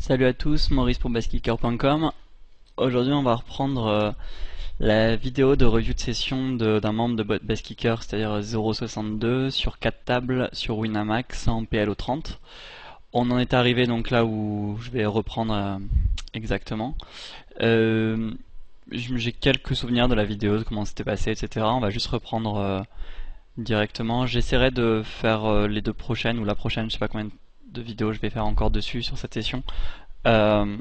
Salut à tous, Maurice pour baskicker.com. Aujourd'hui on va reprendre la vidéo de review de session d'un membre de Baskicker, c'est-à-dire 0.62 sur 4 tables sur Winamax en PLO 30. On en est arrivé donc là où je vais reprendre exactement. Euh, j'ai quelques souvenirs de la vidéo, de comment c'était passé, etc. On va juste reprendre directement. J'essaierai de faire les deux prochaines ou la prochaine, je sais pas combien de vidéos je vais faire encore dessus sur cette session. Euh,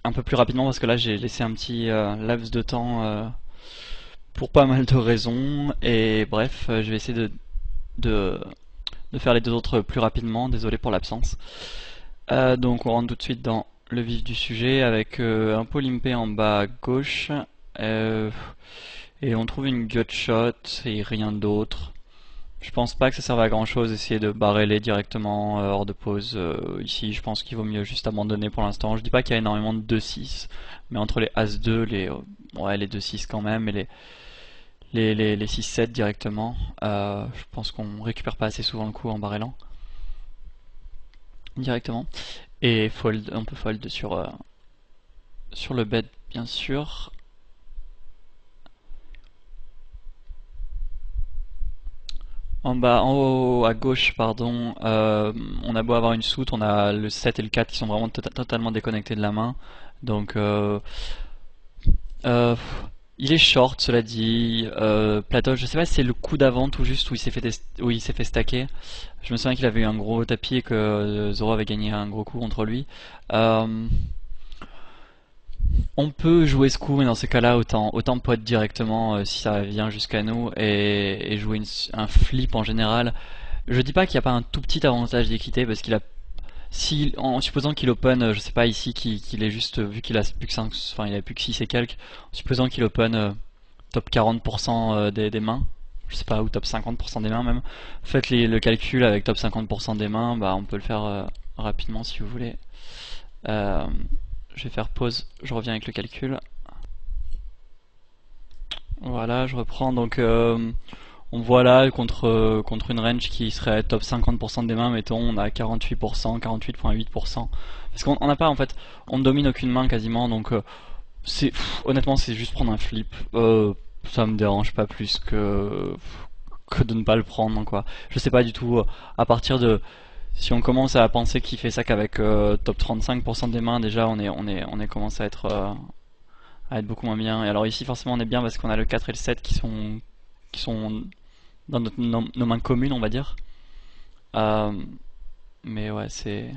un peu plus rapidement parce que là j'ai laissé un petit laps de temps pour pas mal de raisons et bref je vais essayer de, de faire les deux autres plus rapidement, désolé pour l'absence. Donc on rentre tout de suite dans le vif du sujet avec un pot limpé en bas à gauche euh, et on trouve une gutshot et rien d'autre. Je pense pas que ça serve à grand chose essayer de barreler directement hors de pause. Ici, je pense qu'il vaut mieux juste abandonner pour l'instant. Je dis pas qu'il y a énormément de 2-6, mais entre les As-2, ouais, les 2-6 quand même, et les 6-7 directement, je pense qu'on récupère pas assez souvent le coup en barrelant directement. Et fold, on peut fold sur le bed, bien sûr. En bas, en haut à gauche, pardon, on a beau avoir une soute, on a le 7 et le 4 qui sont vraiment totalement déconnectés de la main. Donc, euh, il est short, cela dit. Plateau, je sais pas si c'est le coup d'avant tout juste où il s'est fait stacker. Je me souviens qu'il avait eu un gros tapis et que Zoro avait gagné un gros coup contre lui. Euh, on peut jouer ce coup, mais dans ces cas-là, autant pot directement si ça vient jusqu'à nous et jouer un flip en général. Je dis pas qu'il n'y a pas un tout petit avantage d'équité parce qu'il a si en supposant qu'il open je sais pas ici qu'il est juste vu qu'il a plus que 5 enfin il a plus que 6 et quelques en supposant qu'il open top 40% des mains, je sais pas, ou top 50% des mains même. Faites le calcul avec top 50% des mains, bah on peut le faire rapidement si vous voulez. Euh, je vais faire pause, je reviens avec le calcul. Voilà, je reprends donc on voit là contre une range qui serait top 50% des mains, mettons, on a 48%, 48,8%. Parce qu'on n'a pas en fait, on ne domine aucune main quasiment, donc honnêtement c'est juste prendre un flip. Ça me dérange pas plus que de ne pas le prendre quoi. Je sais pas du tout à partir de si on commence à penser qu'il fait ça qu'avec top 35% des mains déjà on est commence à être beaucoup moins bien. Et alors ici forcément on est bien parce qu'on a le 4 et le 7 qui sont dans nos mains communes on va dire. Euh, mais ouais c'est